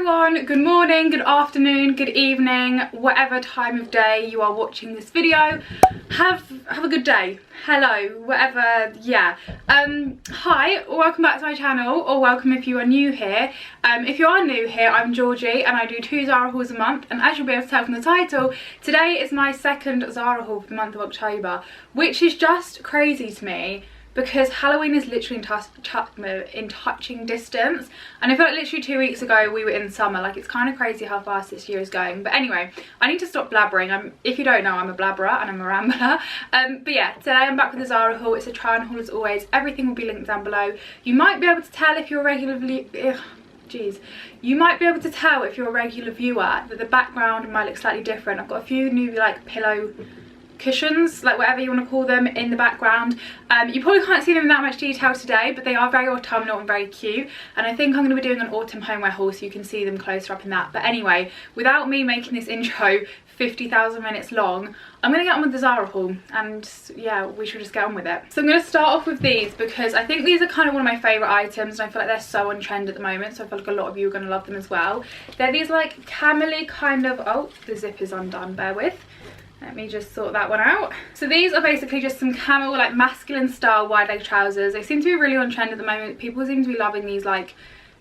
everyone, good morning, good afternoon, good evening, whatever time of day you are watching this video. Have a good day. Hello, whatever, yeah. Hi, welcome back to my channel, or welcome if you are new here. If you are new here, I'm Georgie and I do 2 Zara hauls a month, and as you'll be able to tell from the title, today is my second Zara haul for the month of October, which is just crazy to me. Because Halloween is literally in touching distance, and I feel like literally 2 weeks ago we were in summer. Like, it's kind of crazy how fast this year is going. But anyway, I need to stop blabbering. If you don't know, I'm a blabberer and I'm a rambler. But yeah, today I'm back with the Zara haul. It's a try on haul as always. Everything will be linked down below. You might be able to tell if you're a regular you might be able to tell if you're a regular viewer that the background might look slightly different. I've got a few new like pillow cushions, like whatever you want to call them, in the background. You probably can't see them in that much detail today, but they are very autumnal and very cute, and I think I'm going to be doing an autumn homeware haul so you can see them closer up in that. But anyway, without me making this intro 50,000 minutes long, I'm going to get on with the Zara haul, and yeah, we should just get on with it. So I'm going to start off with these because I think these are kind of one of my favourite items, and I feel like they're so on trend at the moment, so I feel like a lot of you are going to love them as well. They're these like camel-y kind of, oh, the zip is undone, bear with. Let me just sort that one out. So these are basically just some camel, like masculine style wide leg trousers. They seem to be really on trend at the moment. People seem to be loving these like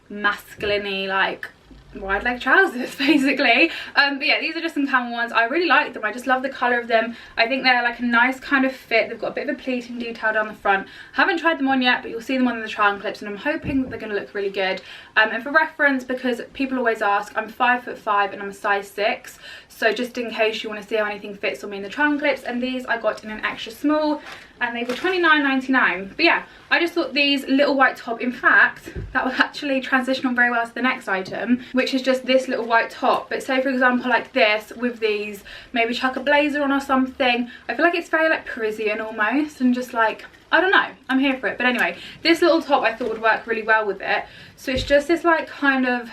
masculine-y, like wide leg trousers basically. But yeah, these are just some camel ones. I really like them. I just love the colour of them. I think they're like a nice kind of fit. They've got a bit of a pleating detail down the front. Haven't tried them on yet, but you'll see them on the trial clips, and I'm hoping that they're going to look really good. And for reference, because people always ask, I'm 5'5" and I'm a size 6, so just in case you want to see how anything fits on me in the trial clips, and these I got in an extra small, and they were £29.99. But yeah, I just thought these little white top, in fact, that will actually transition on very well to the next item, which is just this little white top. But say for example like this, with these, maybe chuck a blazer on or something. I feel like it's very like Parisian almost, and just like, I don't know, I'm here for it. But anyway, this little top I thought would work really well with it. So it's just this like kind of,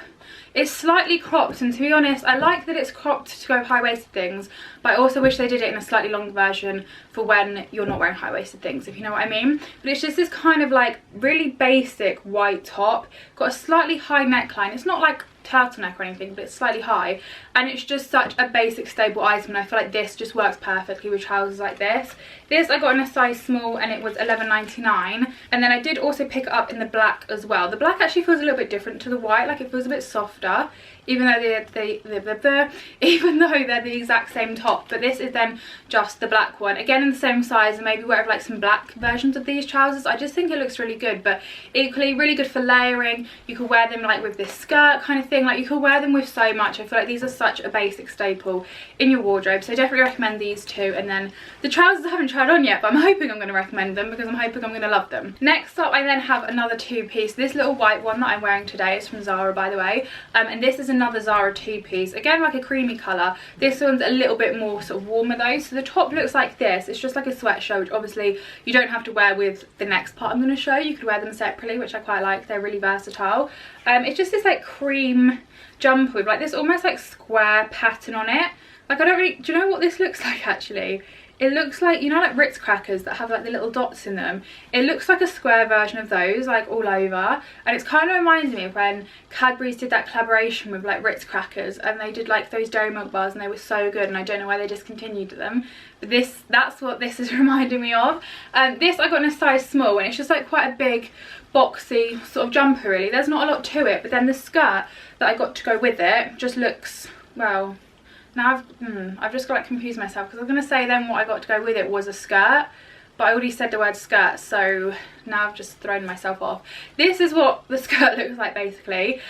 it's slightly cropped, and to be honest, I like that it's cropped to go with high-waisted things, but I also wish they did it in a slightly longer version for when you're not wearing high-waisted things, if you know what I mean. But it's just this kind of like really basic white top, got a slightly high neckline. It's not like turtleneck or anything, but it's slightly high, and it's just such a basic stable item, and I feel like this just works perfectly with trousers like this. This I got in a size small, and it was $11.99, and then I did also pick it up in the black as well. The black actually feels a little bit different to the white, like it feels a bit softer, even though they're the exact same top. But this is then just the black one, again in the same size, and maybe wear like some black versions of these trousers. I just think it looks really good, but equally really good for layering. You could wear them like with this skirt kind of thing, like you could wear them with so much. I feel like these are such a basic staple in your wardrobe, so I definitely recommend these two. And then the trousers I haven't tried on yet, but I'm hoping I'm going to recommend them because I'm hoping I'm going to love them. Next up, I then have another two-piece. This little white one that I'm wearing today is from Zara, by the way, and this is another Zara two-piece, again like a creamy colour. This one's a little bit more sort of warmer though, so the top looks like this. It's just like a sweatshirt, which obviously you don't have to wear with the next part I'm going to show. You could wear them separately, which I quite like. They're really versatile. It's just this like cream jumper with like this almost like square pattern on it. Like, I don't really, do you know what this looks like actually? It looks like, you know, like Ritz crackers that have like the little dots in them. It looks like a square version of those, like all over. And it's kind of reminds me of when Cadbury's did that collaboration with like Ritz crackers, and they did like those dairy milk bars, and they were so good, and I don't know why they discontinued them. But that's what this is reminding me of. This I got in a size small, and it's just like quite a big boxy sort of jumper really. There's not a lot to it, but then the skirt that I got to go with it just looks, well, now I've just got like confused myself, because I was going to say then what I got to go with it was a skirt, but I already said the word skirt, so now I've just thrown myself off. This is what the skirt looks like basically.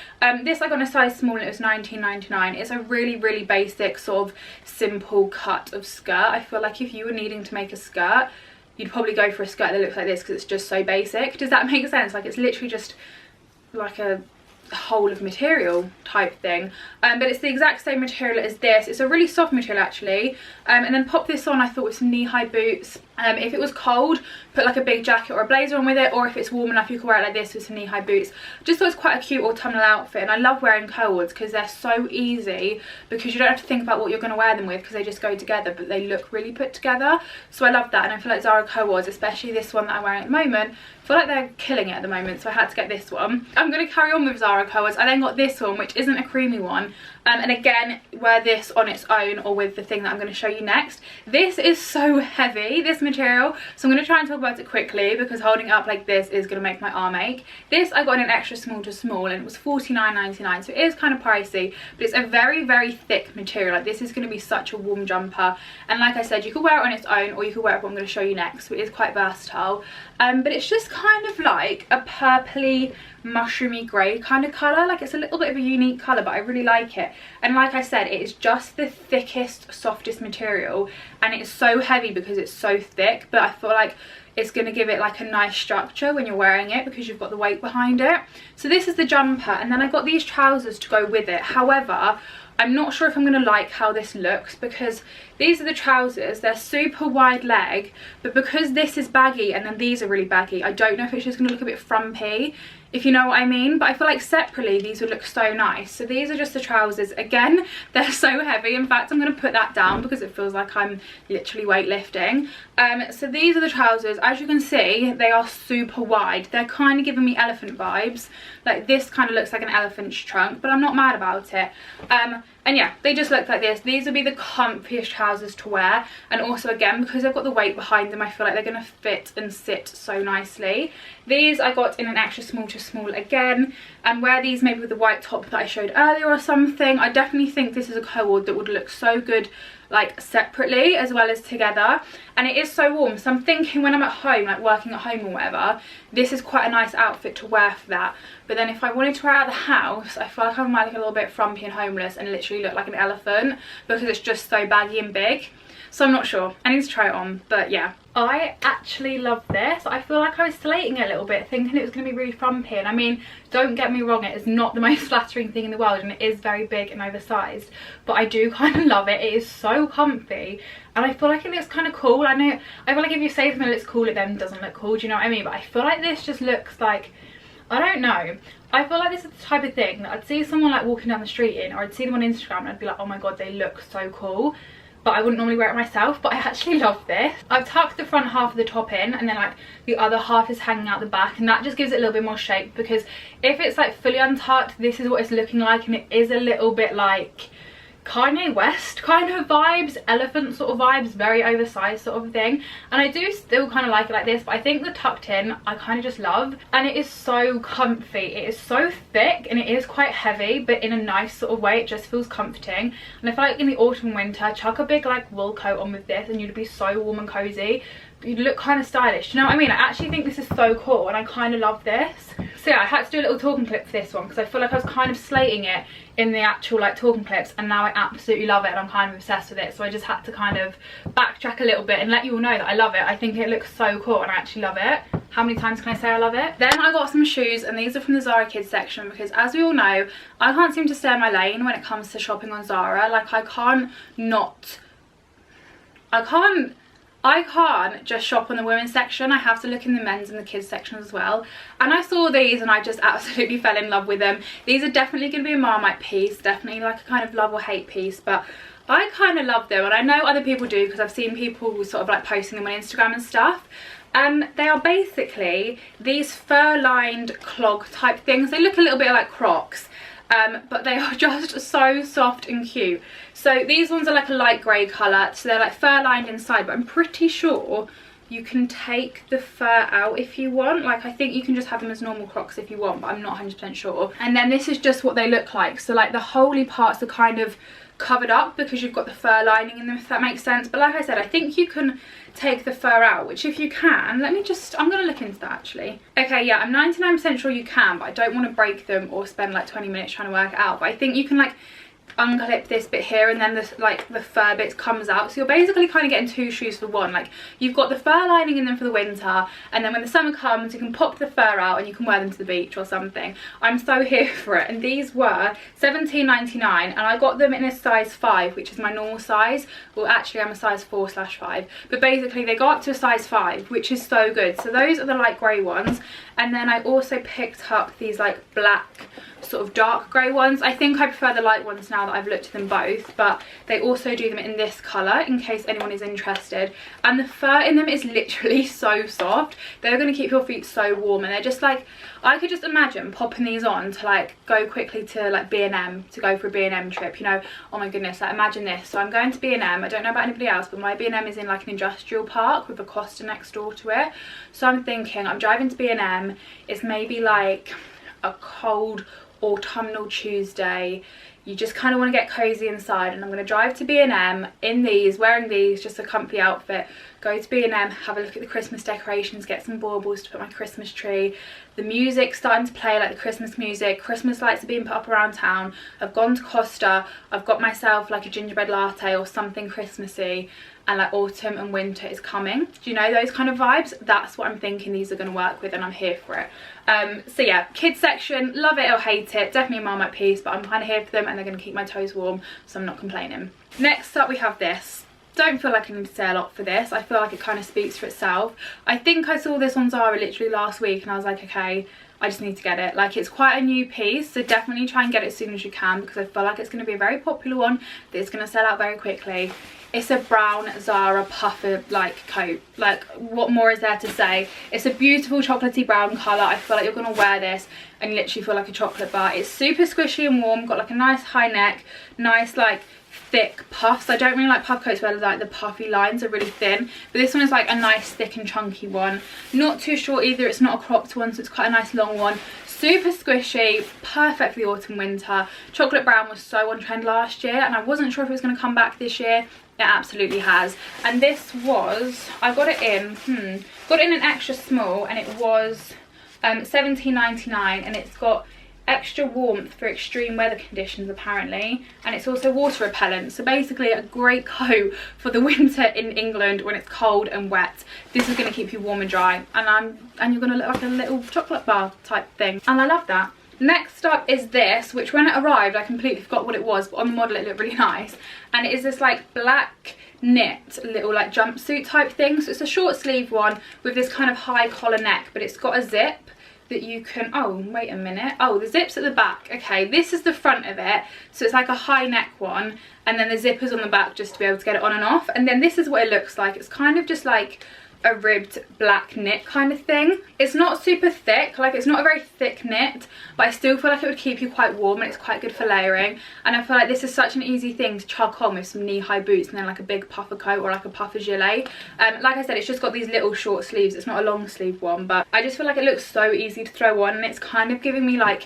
This I got in a size small, and it was $19.99. It's a really, really basic sort of simple cut of skirt. I feel like if you were needing to make a skirt, you'd probably go for a skirt that looks like this, because it's just so basic. Does that make sense? Like, it's literally just like a whole of material type thing, but it's the exact same material as this. It's a really soft material actually, and then pop this on, I thought, with some knee-high boots. If it was cold, put like a big jacket or a blazer on with it, or if it's warm enough you can wear it like this with some knee-high boots. Just thought it's quite a cute autumnal outfit, and I love wearing CO-ORDs because they're so easy, because you don't have to think about what you're going to wear them with, because they just go together, but they look really put together. So I love that, and I feel like Zara CO-ORDs, especially this one that I'm wearing at the moment, I feel like they're killing it at the moment, so I had to get this one. I'm going to carry on with Zara CO-ORDs. I then got this one, which is isn't a creamy one. And again, wear this on its own or with the thing that I'm going to show you next. This is so heavy, this material, so I'm going to try and talk about it quickly because holding it up like this is going to make my arm ache. This I got in an extra small to small and it was $49.99, so it is kind of pricey, but it's a very, very thick material. Like, this is going to be such a warm jumper, and like I said, you could wear it on its own or you could wear it what I'm going to show you next, so it is quite versatile. But it's just kind of like a purpley, mushroomy grey kind of colour. Like, it's a little bit of a unique colour, but I really like it. And like I said, it is just the thickest, softest material, and it's so heavy because it's so thick, but I feel like it's going to give it like a nice structure when you're wearing it because you've got the weight behind it. So this is the jumper, and then I got these trousers to go with it. However, I'm not sure if I'm going to like how this looks because these are the trousers. They're super wide leg, but because this is baggy and then these are really baggy, I don't know if it's just going to look a bit frumpy, if you know what I mean. But I feel like separately these would look so nice. So these are just the trousers. Again, they're so heavy. In fact, I'm going to put that down because it feels like I'm literally weightlifting. So these are the trousers. As you can see, they are super wide. They're kind of giving me elephant vibes. Like, this kind of looks like an elephant's trunk, but I'm not mad about it. And yeah, they just look like this. These would be the comfiest trousers to wear, and also again, because I've got the weight behind them, I feel like they're going to fit and sit so nicely. These I got in an extra small to small again, and wear these maybe with the white top that I showed earlier or something. I definitely think this is a co-ord that would look so good like separately as well as together, and it is so warm, so I'm thinking when I'm at home, like working at home or whatever, this is quite a nice outfit to wear for that. But then if I wanted to wear out of the house, I feel like I might look a little bit frumpy and homeless and literally look like an elephant because it's just so baggy and big. So I'm not sure. I need to try it on, but yeah. I actually love this. I feel like I was slating it a little bit, thinking it was going to be really frumpy. And I mean, don't get me wrong, it is not the most flattering thing in the world, and it is very big and oversized. But I do kind of love it. It is so comfy, and I feel like it looks kind of cool. I feel like if you say something looks cool, it then doesn't look cool. Do you know what I mean? But I feel like this just looks like, I don't know. I feel like this is the type of thing that I'd see someone like walking down the street in, or I'd see them on Instagram and I'd be like, oh my god, they look so cool. But I wouldn't normally wear it myself, but I actually love this. I've tucked the front half of the top in, and then like the other half is hanging out the back, and that just gives it a little bit more shape, because if it's like fully untucked, this is what it's looking like, and it is a little bit like Kanye West kind of vibes, elephant sort of vibes, very oversized sort of thing. And I do still kind of like it like this, but I think the tucked in I kind of just love, and it is so comfy. It is so thick and it is quite heavy, but in a nice sort of way. It just feels comforting, and I feel like in the autumn and winter, chuck a big like wool coat on with this and you'd be so warm and cozy. You'd look kind of stylish, you know what I mean? I actually think this is so cool, and I kind of love this. So yeah, I had to do a little talking clip for this one because I feel like I was kind of slating it in the actual like talking clips, and now I absolutely love it and I'm kind of obsessed with it. So I just had to kind of backtrack a little bit and let you all know that I love it. I think it looks so cool and I actually love it. How many times can I say I love it? Then I got some shoes, and these are from the Zara kids section, because as we all know, I can't seem to stay in my lane when it comes to shopping on Zara. Like, I can't just shop on the women's section. I have to look in the men's and the kids section as well. And I saw these and I just absolutely fell in love with them. These are definitely going to be a Marmite piece, definitely like a kind of love or hate piece, but I kind of love them, and I know other people do because I've seen people sort of like posting them on Instagram and stuff. They are basically these fur-lined clog type things. They look a little bit like Crocs, but they are just so soft and cute. So these ones are like a light grey colour, so they're like fur lined inside, but I'm pretty sure you can take the fur out if you want. Like, I think you can just have them as normal Crocs if you want, but I'm not 100% sure. And then this is just what they look like. So like the holy parts are kind of covered up because you've got the fur lining in them, if that makes sense. But like I said, I think you can take the fur out, which if you can, I'm gonna look into that actually. Okay, yeah, I'm 99% sure you can, but I don't want to break them or spend like 20 minutes trying to work it out. But I think you can like unclip this bit here, and then this like the fur bit comes out, so you're basically kind of getting two shoes for one. Like, you've got the fur lining in them for the winter, and then when the summer comes you can pop the fur out and you can wear them to the beach or something. I'm so here for it. And these were $17.99, and I got them in a size 5, which is my normal size. Well, actually I'm a size 4/5, but basically they go up to a size 5, which is so good. So those are the light grey ones, and then I also picked up these like black sort of dark grey ones. I think I prefer the light ones now that I've looked at them both, but they also do them in this colour in case anyone is interested. And the fur in them is literally so soft. They're going to keep your feet so warm, and they're just like, I could just imagine popping these on to like go quickly to like B&M, to go for a B&M trip, you know. Oh my goodness, like imagine this. So I'm going to B&M, I don't know about anybody else, but my B&M is in like an industrial park with a Costa next door to it. So I'm thinking I'm driving to B&M, it's maybe like a cold autumnal Tuesday, you just kind of want to get cozy inside, and I'm going to drive to B&M in these, wearing these, just a comfy outfit, go to B&M, have a look at the Christmas decorations, get some baubles to put my Christmas tree. The music's starting to play, like the Christmas music, Christmas lights are being put up around town. I've gone to Costa, I've got myself like a gingerbread latte or something Christmassy, and like autumn and winter is coming. Do you know those kind of vibes? That's what I'm thinking these are going to work with, and I'm here for it. So yeah, kids section, love it or hate it, definitely a Marmite piece, but I'm kind of here for them and they're going to keep my toes warm, so I'm not complaining. Next up we have this. Don't feel like I need to say a lot for this. I feel like it kind of speaks for itself. I think I saw this on Zara literally last week and I was like, okay, I just need to get it. Like, it's quite a new piece, so definitely try and get it as soon as you can, because I feel like it's going to be a very popular one that is going to sell out very quickly. It's a brown Zara puffer like coat. Like, what more is there to say? It's a beautiful chocolatey brown colour. I feel like you're going to wear this and literally feel like a chocolate bar. It's super squishy and warm, got like a nice high neck, nice like thick puffs. I don't really like puff coats where like the puffy lines are really thin, but this one is like a nice thick and chunky one. Not too short either, it's not a cropped one, so it's quite a nice long one. Super squishy, perfect for the autumn winter. Chocolate brown was so on trend last year and I wasn't sure if it was going to come back this year. It absolutely has. And this was, I got it in an extra small, and it was $17.99, and it's got extra warmth for extreme weather conditions apparently, and it's also water repellent, so basically a great coat for the winter in England when it's cold and wet. This is going to keep you warm and dry, and you're going to look like a little chocolate bar type thing, and I love that. Next up is this, which when it arrived I completely forgot what it was, but on the model it looked really nice, and it is this like black knit little like jumpsuit type thing. So it's a short sleeve one with this kind of high collar neck, but it's got a zip that you can, oh wait a minute, oh the zip's at the back. Okay, this is the front of it, so it's like a high neck one, and then the zipper's on the back just to be able to get it on and off, and then this is what it looks like. It's kind of just like a ribbed black knit kind of thing. It's not super thick, like it's not a very thick knit, but I still feel like it would keep you quite warm, and it's quite good for layering, and I feel like this is such an easy thing to chuck on with some knee-high boots and then like a big puffer coat or like a puffer gilet. Like I said, it's just got these little short sleeves. It's not a long sleeve one, but I just feel like it looks so easy to throw on, and it's kind of giving me like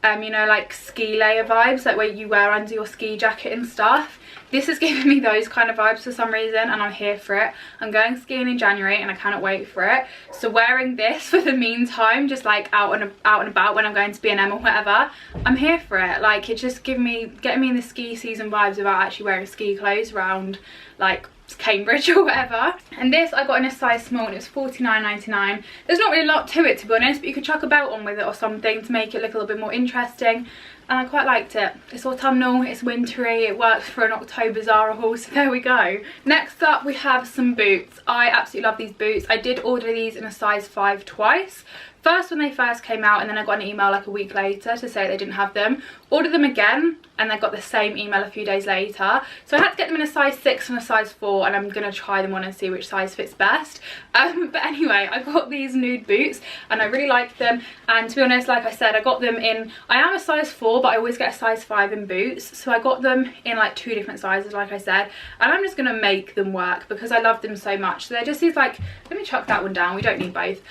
you know, like ski layer vibes, like where you wear under your ski jacket and stuff. This is giving me those kind of vibes for some reason, and I'm here for it. I'm going skiing in January and I cannot wait for it. So wearing this for the meantime, just like out and about when I'm going to B&M or whatever, I'm here for it. Like, it's just getting me in the ski season vibes without actually wearing ski clothes around like Cambridge or whatever. And this I got in a size small, and it was $49.99. There's not really a lot to it, to be honest, but you could chuck a belt on with it or something to make it look a little bit more interesting, and I quite liked it. It's autumnal, it's wintry, it works for an October Zara haul, so there we go. Next up we have some boots. I absolutely love these boots. I did order these in a size 5 twice. First when they first came out, and then I got an email like a week later to say they didn't have them. Ordered them again, and I got the same email a few days later. So I had to get them in a size 6 and a size 4, and I'm going to try them on and see which size fits best. But anyway, I got these nude boots, and I really liked them. And to be honest, like I said, I got them in, I am a size 4, but I always get a size 5 in boots. So I got them in like 2 different sizes, like I said. And I'm just going to make them work because I love them so much. So they're just these like, let me chuck that one down, we don't need both.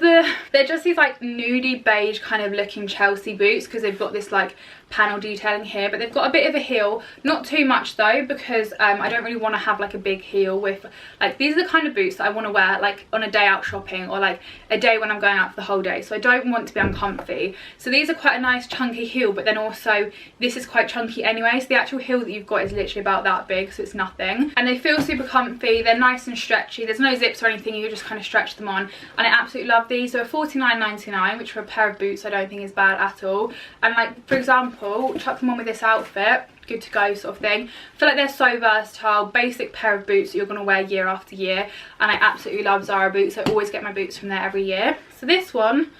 They're just these like nudie beige kind of looking Chelsea boots, because they've got this like panel detailing here, but they've got a bit of a heel, not too much though, because I don't really want to have like a big heel with, like, these are the kind of boots that I want to wear like on a day out shopping or like a day when I'm going out for the whole day, so I don't want to be uncomfy. So these are quite a nice chunky heel, but then also this is quite chunky anyway, so the actual heel that you've got is literally about that big, so it's nothing, and they feel super comfy. They're nice and stretchy, there's no zips or anything, you just kind of stretch them on, and I absolutely love these. So $49.99, which for a pair of boots I don't think is bad at all. And like, for example, chuck them on with this outfit, good to go sort of thing. I feel like they're so versatile, basic pair of boots that you're going to wear year after year, and I absolutely love Zara boots. I always get my boots from there every year. So this one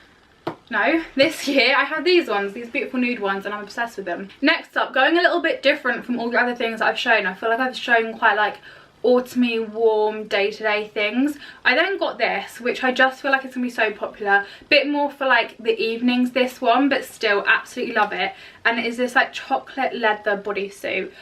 No, this year I have these ones, these beautiful nude ones, and I'm obsessed with them. Next up, going a little bit different from all the other things that I've shown. I feel like I've shown quite like autumny, warm, day-to-day things. I then got this, which I just feel like it's gonna be so popular. Bit more for like the evenings, this one, but still absolutely love it. And it is this like chocolate leather bodysuit.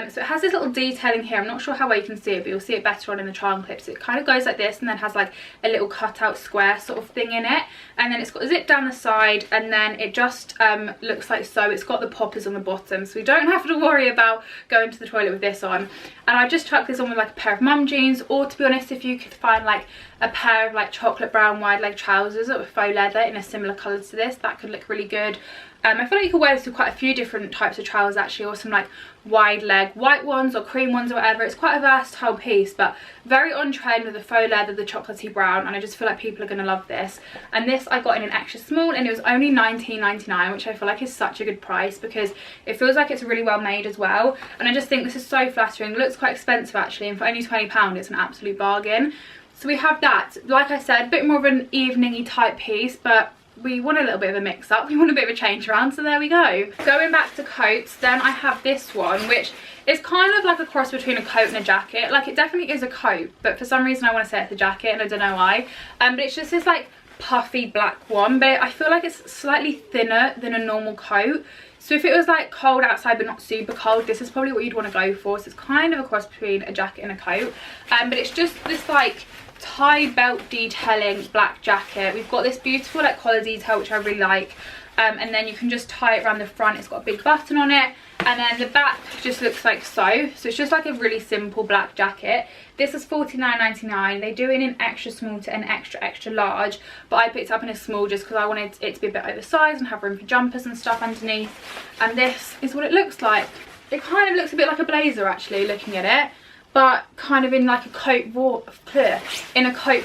So it has this little detailing here. I'm not sure how well you can see it, but you'll see it better on in the try on clips. It kind of goes like this and then has like a little cutout square sort of thing in it. And then it's got a zip down the side, and then it just looks like so. It's got the poppers on the bottom, so we don't have to worry about going to the toilet with this on. And I just chucked this on with like a pair of mum jeans, or to be honest, if you could find like a pair of like chocolate brown wide leg trousers that were faux leather in a similar colour to this, that could look really good. I feel like you could wear this with quite a few different types of trousers actually, or some like wide leg white ones or cream ones or whatever. It's quite a versatile piece, but very on trend with the faux leather, the chocolatey brown, and I just feel like people are going to love this. And this I got in an extra small, and it was only £19.99, which I feel like is such a good price because it feels like it's really well made as well. And I just think this is so flattering. It looks quite expensive actually, and for only £20 it's an absolute bargain. So we have that. Like I said, a bit more of an evening-y type piece, but we want a little bit of a mix up, we want a bit of a change around, so there we go. Going back to coats, then I have this one, which is kind of like a cross between a coat and a jacket. Like, it definitely is a coat, but for some reason I want to say it's a jacket, and I don't know why. But it's just this like puffy black one, but I feel like it's slightly thinner than a normal coat. So if it was like cold outside but not super cold, this is probably what you'd want to go for. So it's kind of a cross between a jacket and a coat. But it's just this like tie belt detailing black jacket. We've got this beautiful like collar detail, which I really like, and then you can just tie it around the front. It's got a big button on it, and then the back just looks like so it's just like a really simple black jacket. This is £49.99. They do it in an extra small to an extra large, but I picked it up in a small just because I wanted it to be a bit oversized and have room for jumpers and stuff underneath. And this is what it looks like. It kind of looks a bit like a blazer actually, looking at it, but kind of in like a coat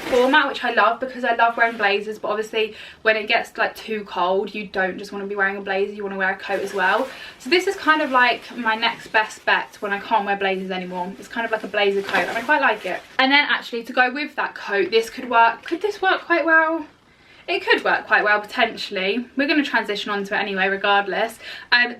format, which I love because I love wearing blazers. But obviously when it gets like too cold, you don't just want to be wearing a blazer, you want to wear a coat as well. So this is kind of like my next best bet when I can't wear blazers anymore. It's kind of like a blazer coat, and I quite like it. And then actually to go with that coat, this could work. Could this work quite well? It could work quite well potentially. We're going to transition onto it anyway regardless.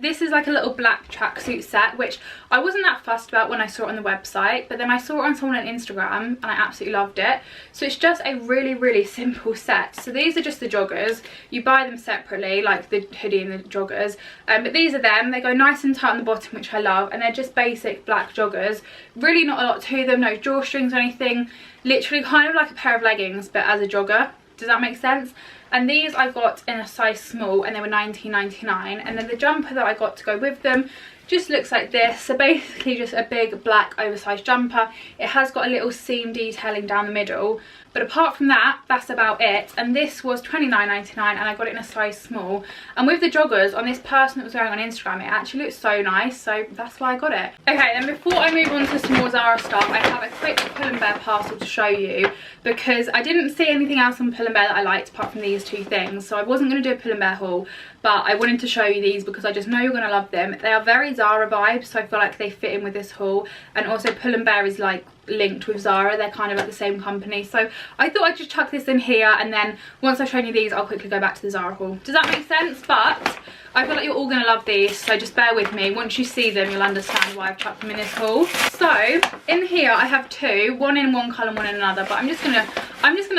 This is like a little black tracksuit set, which I wasn't that fussed about when I saw it on the website, but then I saw it on someone on Instagram and I absolutely loved it. So it's just a really simple set. So these are just the joggers. You buy them separately, like the hoodie and the joggers, but these are them. They go nice and tight on the bottom, which I love, and they're just basic black joggers. Really not a lot to them, no drawstrings or anything. Literally kind of like a pair of leggings, but as a jogger. Does that make sense? And these I got in a size small, and they were £19.99. And then the jumper that I got to go with them just looks like this. So basically just a big black oversized jumper. It has got a little seam detailing down the middle, but apart from that, that's about it. And this was £29.99, and I got it in a size small. And with the joggers on this person that was wearing on Instagram, it actually looks so nice, so that's why I got it. Okay, then before I move on to some more Zara stuff, I have a quick Pull & Bear parcel to show you, because I didn't see anything else on Pull & Bear that I liked apart from these two things. So I wasn't going to do a Pull & Bear haul, but I wanted to show you these because I just know you're going to love them. They are very Zara vibes, so I feel like they fit in with this haul. And also Pull & Bear is like linked with Zara, they're kind of like the same company, so I thought I'd just chuck this in here, and then once I've shown you these I'll quickly go back to the Zara haul. Does that make sense? But I feel like you're all going to love these, so just bear with me. Once you see them you'll understand why I've chucked them in this haul. So in here I have two, one in one colour and one in another, but I'm just gonna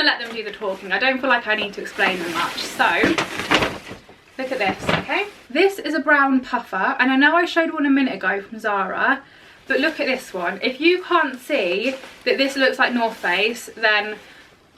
let them do the talking. I don't feel like I need to explain them much. So look at this, okay? This is a brown puffer, and I know I showed one a minute ago from Zara, but look at this one. If you can't see that this looks like North Face, then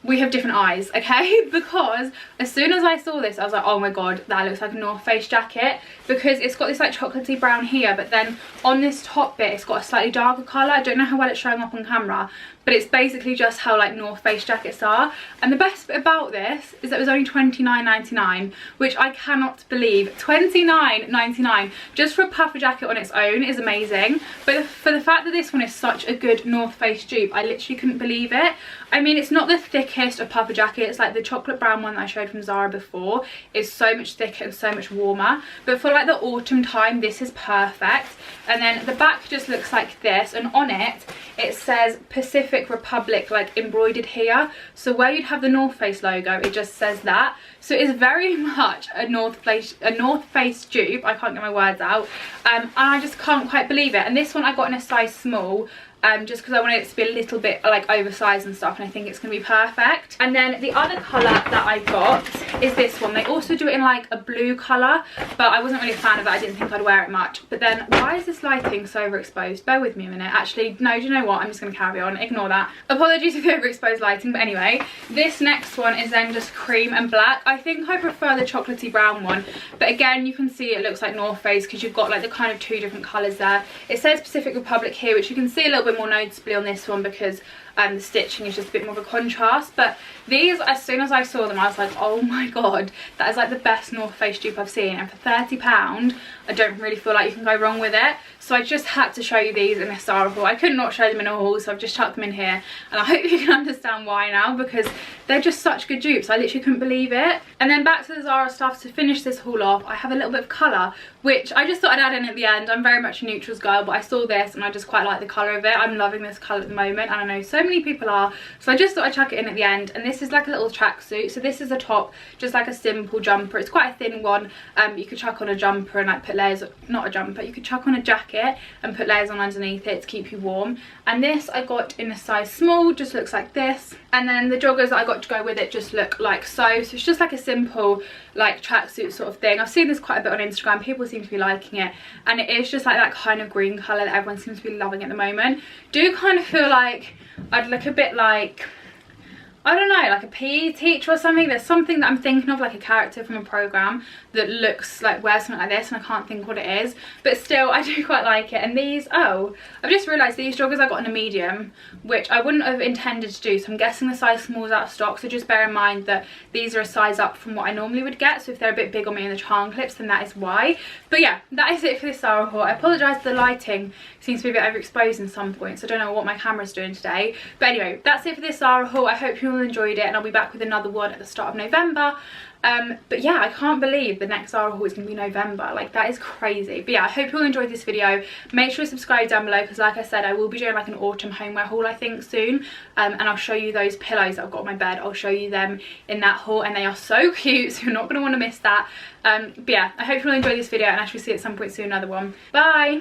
we have different eyes, okay? Because as soon as I saw this I was like, oh my god, that looks like a North Face jacket, because it's got this like chocolatey brown here, but then on this top bit it's got a slightly darker colour. I don't know how well it's showing up on camera, but it's basically just how like North Face jackets are. And the best bit about this is that it was only £29.99, which I cannot believe. £29.99 just for a puffer jacket on its own is amazing, but for the fact that this one is such a good North Face dupe, I literally couldn't believe it. I mean, it's not the thickest of puffer jackets, like the chocolate brown one that I showed from Zara before is so much thicker and so much warmer, but for like the autumn time this is perfect. And then the back just looks like this, and on it it says Pacific Pacific Republic like embroidered here, so where you'd have the North Face logo, it just says that. So it's very much a North Face dupe. I can't get my words out, and I just can't quite believe it. And this one I got in a size small, just because I wanted it to be a little bit like oversized and stuff, and I think it's going to be perfect. And then the other colour that I got is this one. They also do it in like a blue colour, but I wasn't really a fan of it. I didn't think I'd wear it much. But then, why is this lighting so overexposed? Bear with me a minute. Actually, no, do you know what? I'm just going to carry on. Ignore that. Apologies for the overexposed lighting, but anyway, this next one is then just cream and black. I think I prefer the chocolatey brown one, but again, you can see it looks like North Face because you've got like the kind of two different colours there. It says Pacific Republic here, which you can see a little bit more noticeably on this one because the stitching is just a bit more of a contrast. But these, as soon as I saw them, I was like, oh my god, that is like the best North Face dupe I've seen, and for £30 I don't really feel like you can go wrong with it. So I just had to show you these in this Zara haul. I could not show them in a haul, so I've just chucked them in here, and I hope you can understand why now, because they're just such good dupes. I literally couldn't believe it. And then back to the Zara stuff. To finish this haul off, I have a little bit of colour, which I just thought I'd add in at the end. I'm very much a neutrals girl, but I saw this and I just quite like the colour of it. I'm loving this colour at the moment, and I know so many people are, so I just thought I'd chuck it in at the end. And this is like a little tracksuit. So this is a top, just like a simple jumper. It's quite a thin one. You could chuck on a jumper and like put layers, not a jumper, you could chuck on a jacket and put layers on underneath it to keep you warm. And this I got in a size small, just looks like this. And then the joggers that I got to go with it just look like so. So it's just like a simple like tracksuit sort of thing. I've seen this quite a bit on Instagram. People seem to be liking it, and it is just like that kind of green colour that everyone seems to be loving at the moment. Do kind of feel like I'd look a bit like, I don't know, like a PE teacher or something. There's something that I'm thinking of, like a character from a program that looks like, wears something like this, and I can't think what it is, but still I do quite like it. And these, oh, I've just realised these joggers I got in a medium, which I wouldn't have intended to do, so I'm guessing the size small is out of stock. So just bear in mind that these are a size up from what I normally would get, so if they're a bit big on me in the charm clips, then that is why. But yeah, that is it for this Zara haul. I apologise, the lighting seems to be a bit overexposed in some points. I don't know what my camera's doing today, but anyway, that's it for this Zara haul. I hope you all enjoyed it, and I'll be back with another one at the start of November. But yeah, I can't believe the next Zara haul is going to be November. Like, that is crazy. But yeah, I hope you all enjoyed this video. Make sure to subscribe down below, because like I said, I will be doing like an autumn homeware haul I think soon, and I'll show you those pillows that I've got on my bed. I'll show you them in that haul, and they are so cute, so you're not going to want to miss that. But yeah, I hope you all enjoyed this video, and I shall see you at some point soon another one. Bye.